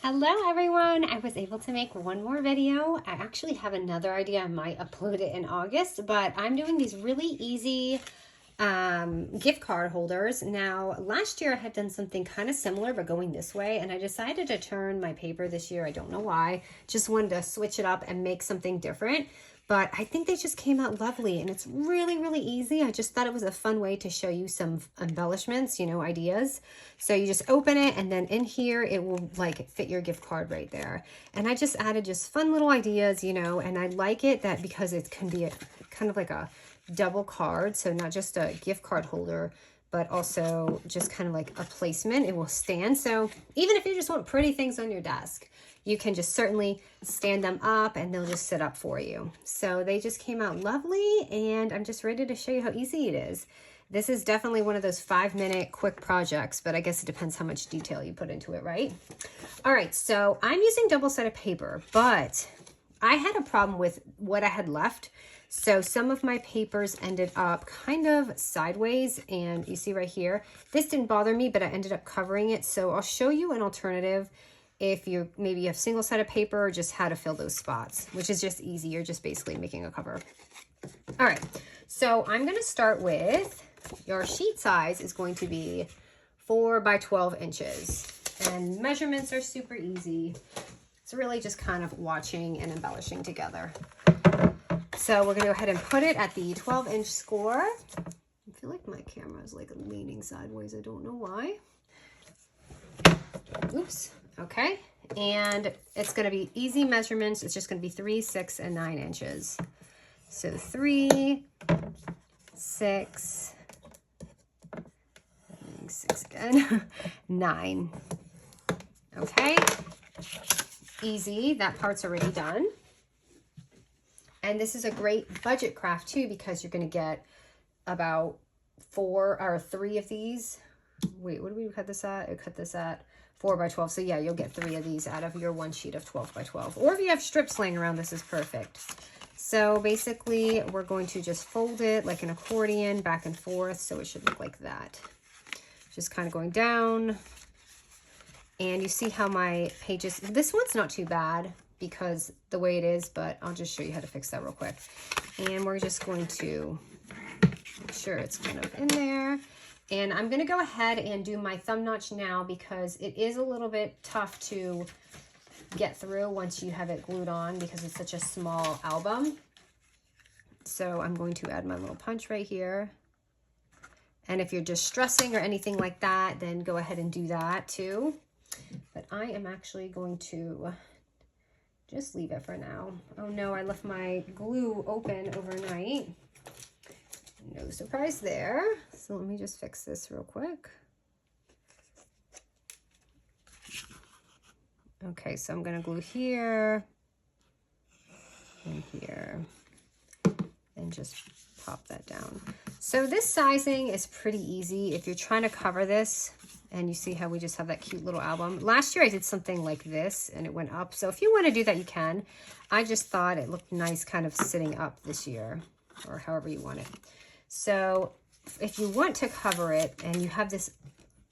Hello everyone! I was able to make one more video. I actually have another idea. I might upload it in August, but I'm doing these really easy gift card holders. Now, last year I had done something kind of similar, but going this way, and I decided to turn my paper this year. I don't know why. Just wanted to switch it up and make something different. But I think they just came out lovely, and it's really, really easy. I just thought it was a fun way to show you some embellishments, you know, ideas. So you just open it, and then in here, it will like fit your gift card right there. And I just added just fun little ideas, you know, and I like it that because it can be a kind of like a double card. So not just a gift card holder, but also just kind of like a placement. It will stand. So even if you just want pretty things on your desk, you can just certainly stand them up and they'll just sit up for you. So they just came out lovely, and I'm just ready to show you how easy it is. This is definitely one of those 5-minute quick projects, but I guess it depends how much detail you put into it, right? All right, so I'm using double-sided paper, but I had a problem with what I had left. So some of my papers ended up kind of sideways, and you see right here, this didn't bother me, but I ended up covering it. So I'll show you an alternative if you maybe you have single-sided paper, or just how to fill those spots, which is just easy. You're just basically making a cover. All right, so I'm going to start with your sheet size is going to be 4 by 12 inches, and measurements are super easy. It's really just kind of watching and embellishing together. So we're going to go ahead and put it at the 12-inch score. I feel like my camera is like leaning sideways. I don't know why. Oops. Okay. And it's going to be easy measurements. It's just going to be 3, 6, and 9 inches. So 3, 6, 6 again, 9. Okay. Easy. That part's already done. And this is a great budget craft too, because you're going to get about 4 or 3 of these. Wait, what do we cut this at? I cut this at 4 by 12. So yeah, you'll get 3 of these out of your one sheet of 12 by 12. Or if you have strips laying around, this is perfect. So basically, we're going to just fold it like an accordion back and forth. So it should look like that. Just kind of going down. And you see how my pages, this one's not too bad because the way it is, but I'll just show you how to fix that real quick. And we're just going to make sure it's kind of in there. And I'm going to go ahead and do my thumb notch now because it is a little bit tough to get through once you have it glued on because it's such a small album. So I'm going to add my little punch right here. And if you're just stressing or anything like that, then go ahead and do that too. But I am actually going to just leave it for now. Oh no, I left my glue open overnight. No surprise there. So let me just fix this real quick. Okay, so I'm going to glue here and here and just pop that down. So this sizing is pretty easy if you're trying to cover this. And you see how we just have that cute little album. Last year I did something like this and it went up. So if you want to do that, you can. I just thought it looked nice kind of sitting up this year or however you want it. So if you want to cover it and you have this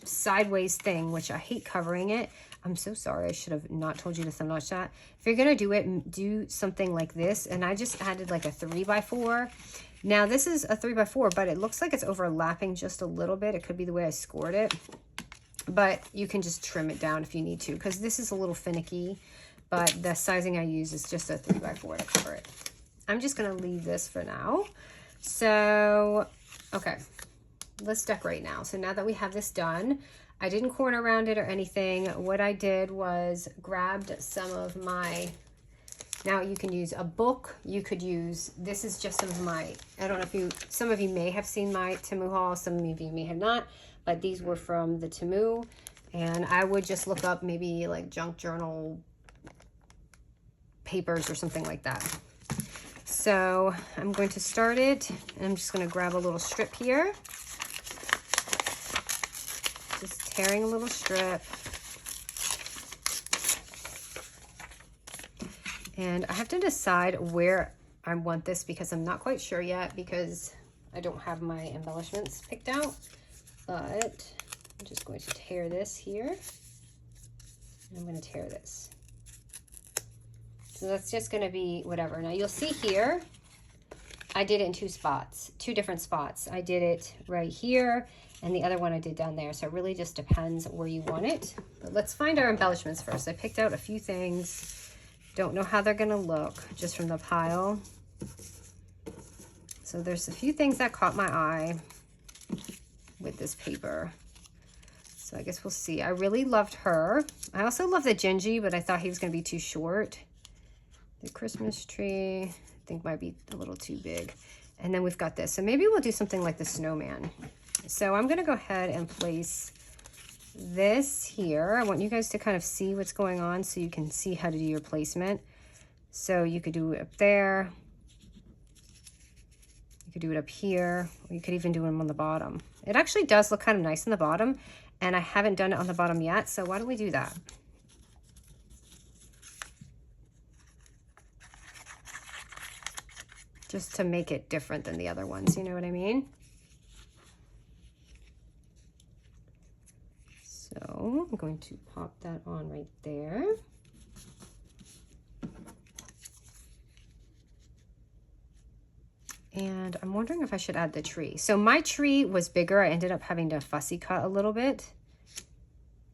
sideways thing, which I hate covering it. I'm so sorry. I should have not told you to thumb notch that. If you're going to do it, do something like this. And I just added like a 3 by 4. Now this is a 3 by 4, but it looks like it's overlapping just a little bit. It could be the way I scored it. But you can just trim it down if you need to, because this is a little finicky, but the sizing I use is just a 3 by 4 to cover it. I'm just going to leave this for now. So, okay, let's decorate now. So now that we have this done, I didn't corner around it or anything. What I did was grabbed some of my, now you can use a book. You could use, this is just some of my, I don't know if you, some of you may have seen my Temu haul, some of you may have not. But these were from the Temu, and I would just look up maybe like junk journal papers or something like that. So I'm going to start it, and I'm just going to grab a little strip here. Just tearing a little strip. And I have to decide where I want this because I'm not quite sure yet because I don't have my embellishments picked out. But I'm just going to tear this here. I'm going to tear this. So that's just going to be whatever. Now you'll see here, I did it in two different spots. I did it right here, and the other one I did down there. So it really just depends where you want it. But let's find our embellishments first. I picked out a few things. Don't know how they're gonna look just from the pile. So there's a few things that caught my eye with this paper. So I guess we'll see. I really loved her. I also love the Bungee, but I thought he was gonna be too short. The Christmas tree, I think might be a little too big. And then we've got this. So maybe we'll do something like the snowman. So I'm gonna go ahead and place this here. I want you guys to kind of see what's going on so you can see how to do your placement. So you could do it up there. You could do it up here. Or you could even do them on the bottom. It actually does look kind of nice on the bottom, and I haven't done it on the bottom yet. So why don't we do that? Just to make it different than the other ones, you know what I mean? So I'm going to pop that on right there. And I'm wondering if I should add the tree. So my tree was bigger. I ended up having to fussy cut a little bit.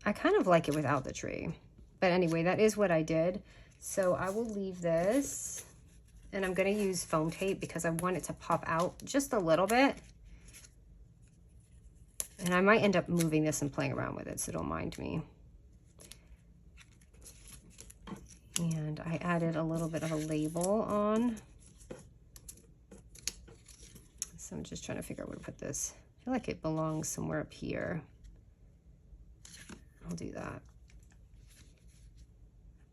I kind of like it without the tree. But anyway, that is what I did. So I will leave this. And I'm going to use foam tape because I want it to pop out just a little bit. And I might end up moving this and playing around with it, so don't mind me. And I added a little bit of a label on. So I'm just trying to figure out where to put this. I feel like it belongs somewhere up here. I'll do that.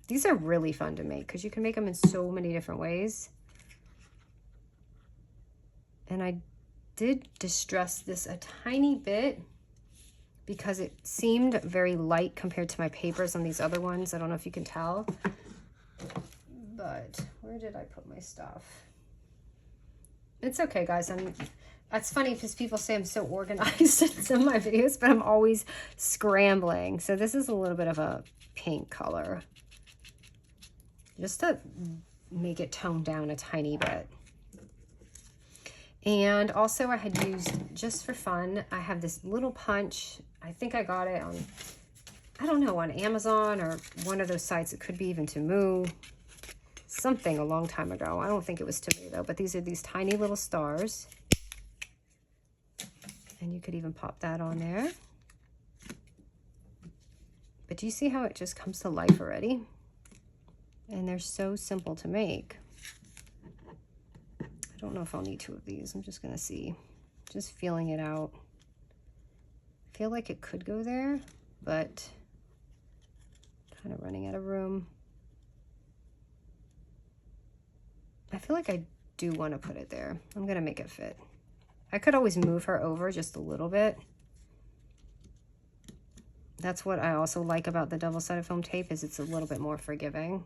These are really fun to make because you can make them in so many different ways. And I did distress this a tiny bit because it seemed very light compared to my papers on these other ones. I don't know if you can tell. But where did I put my stuff? It's okay, guys. It's funny because people say I'm so organized in some of my videos, but I'm always scrambling. So this is a little bit of a pink color, just to make it tone down a tiny bit. And also I had used, just for fun, I have this little punch. I think I got it on, I don't know, on Amazon or one of those sites. It could be even Temu, something a long time ago. I don't think it was Temu though, but these are these tiny little stars. And you could even pop that on there. But do you see how it just comes to life already? And they're so simple to make. I don't know if I'll need two of these. I'm just gonna see, just feeling it out. I feel like it could go there, but kind of running out of room. I feel like I do want to put it there. I'm gonna make it fit. I could always move her over just a little bit. That's what I also like about the double-sided foam tape, is it's a little bit more forgiving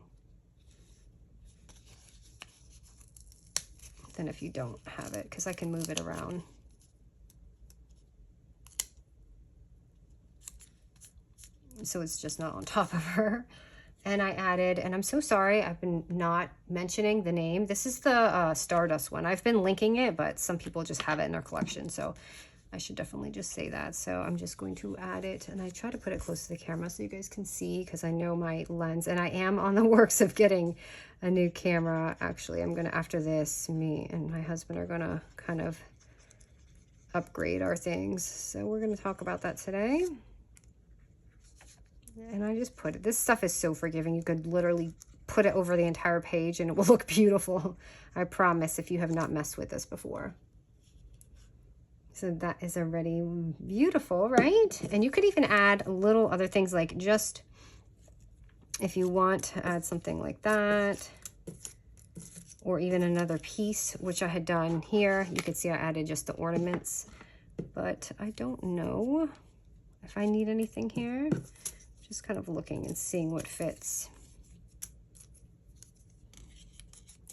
than if you don't have it, because I can move it around. So it's just not on top of her. And I added, and I'm so sorry, I've been not mentioning the name. This is the Stardust one. I've been linking it, but some people just have it in their collection. So I should definitely just say that. So I'm just going to add it, and I try to put it close to the camera so you guys can see, because I know my lens, and I am on the works of getting a new camera. Actually, I'm gonna, after this, me and my husband are gonna kind of upgrade our things. So we're gonna talk about that today. And I just put it, this stuff is so forgiving. You could literally put it over the entire page and it will look beautiful. I promise, if you have not messed with this before. So that is already beautiful, right? And you could even add little other things, like just, if you want to add something like that, or even another piece, which I had done here. You could see I added just the ornaments, but I don't know if I need anything here. Just kind of looking and seeing what fits.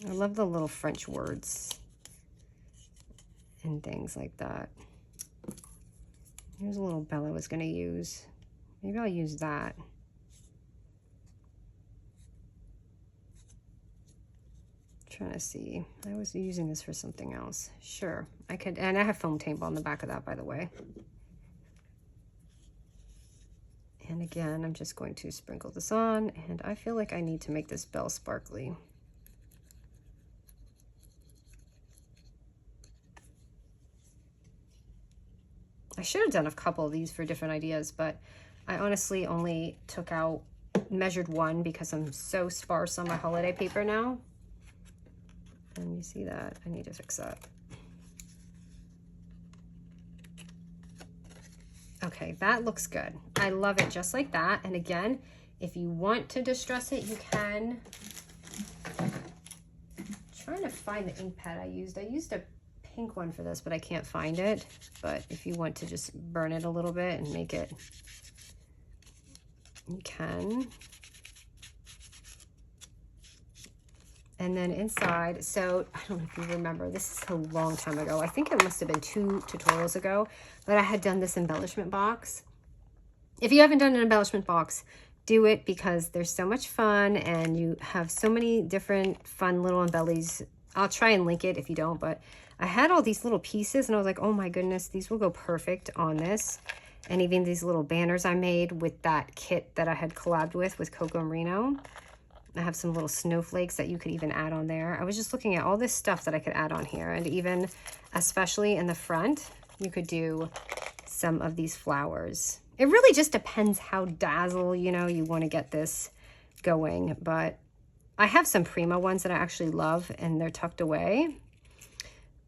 I love the little French words and things like that. Here's a little bell I was going to use. Maybe I'll use that. trying to see. I was using this for something else. Sure, I could, and I have foam tape on the back of that, by the way. And again, I'm just going to sprinkle this on, and I feel like I need to make this bell sparkly. I should have done a couple of these for different ideas, but I honestly only measured one because I'm so sparse on my holiday paper now. And you see that? I need to fix that. Okay, that looks good. I love it just like that. And again, if you want to distress it, you can. I'm trying to find the ink pad I used. I used a pink one for this, but I can't find it. But if you want to just burn it a little bit and make it, you can. And then inside, so I don't know if you remember, this is a long time ago. I think it must have been 2 tutorials ago that I had done this embellishment box. If you haven't done an embellishment box, do it because they're so much fun and you have so many different fun little embellies. I'll try and link it if you don't, but I had all these little pieces and I was like, oh my goodness, these will go perfect on this. And even these little banners I made with that kit that I had collabed with Coco Merino. I have some little snowflakes that you could even add on there. I was just looking at all this stuff that I could add on here. And even, especially in the front, you could do some of these flowers. It really just depends how dazzle, you know, you want to get this going. But I have some Prima ones that I actually love and they're tucked away.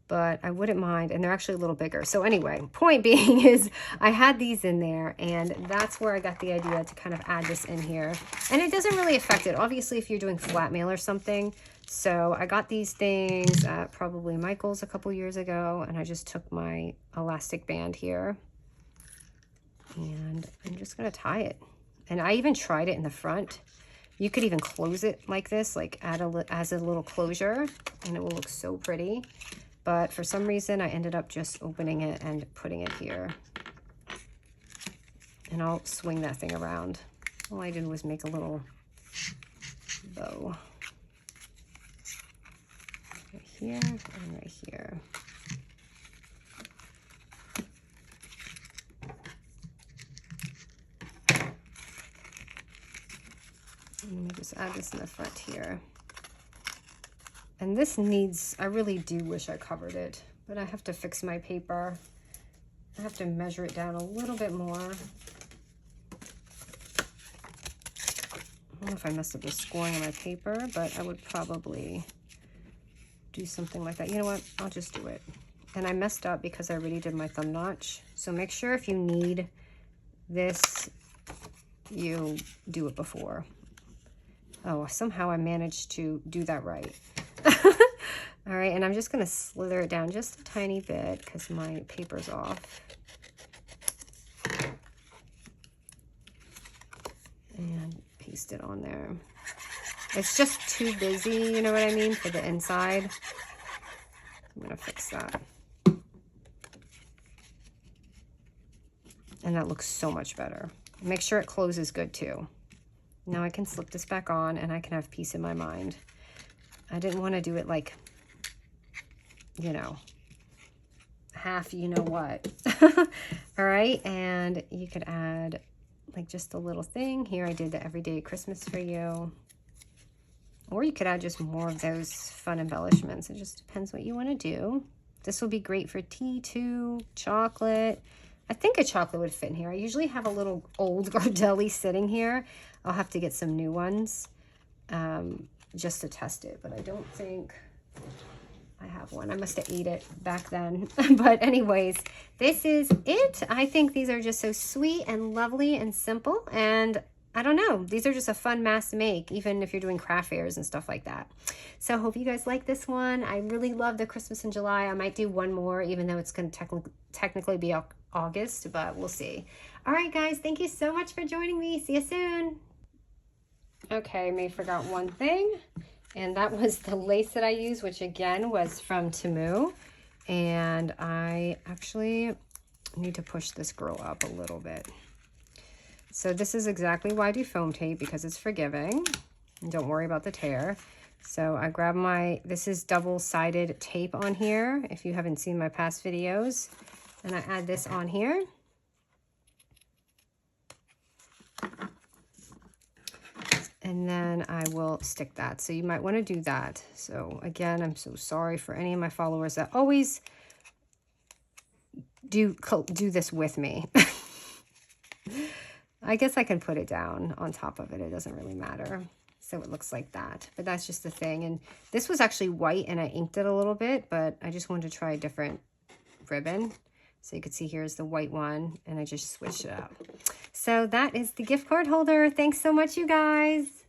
But I wouldn't mind, and they're actually a little bigger. So anyway, point being is I had these in there, and that's where I got the idea to kind of add this in here. And it doesn't really affect it, obviously, if you're doing flat mail or something. So I got these things at probably Michael's a couple years ago, and I just took my elastic band here, and I'm just gonna tie it. And I even tried it in the front. You could even close it like this, like as a little closure, and it will look so pretty. But for some reason, I ended up just opening it and putting it here. And I'll swing that thing around. All I did was make a little bow. Right here and right here. Let me just add this in the front here. And this needs, I really do wish I covered it, but I have to fix my paper. I have to measure it down a little bit more. I don't know if I messed up the scoring on my paper, but I would probably do something like that. You know what? I'll just do it. And I messed up because I already did my thumb notch. So make sure if you need this, you do it before. Oh, somehow I managed to do that right. All right, and I'm just going to slither it down just a tiny bit because my paper's off. And paste it on there. It's just too busy, you know what I mean, for the inside. I'm going to fix that. And that looks so much better. Make sure it closes good too. Now I can slip this back on and I can have peace in my mind. I didn't want to do it like, you know, half you know what. All right, and you could add like just a little thing. Here I did the everyday Christmas for you. Or you could add just more of those fun embellishments. It just depends what you want to do. This will be great for tea too, chocolate. I think a chocolate would fit in here. I usually have a little old Gardelli sitting here. I'll have to get some new ones just to test it, but I don't think I have one. I must have ate it back then. But anyways, this is it. I think these are just so sweet and lovely and simple. And I don't know, these are just a fun mask to make, even if you're doing craft fairs and stuff like that. So I hope you guys like this one. I really love the Christmas in July. I might do one more, even though it's going to technically be August, but we'll see. All right, guys, thank you so much for joining me. See you soon. Okay, I may have forgot one thing, and that was the lace that I used, which again was from Temu. And I actually need to push this girl up a little bit. So this is exactly why I do foam tape, because it's forgiving. And don't worry about the tear. So I grab this is double-sided tape on here, if you haven't seen my past videos. And I add this on here. And then I will stick that. So you might want to do that. So again, I'm so sorry for any of my followers that always do this with me. I guess I can put it down on top of it. It doesn't really matter. So it looks like that. But that's just the thing. And this was actually white and I inked it a little bit, but I just wanted to try a different ribbon. So you can see here's the white one and I just switched it up. So that is the gift card holder. Thanks so much, you guys.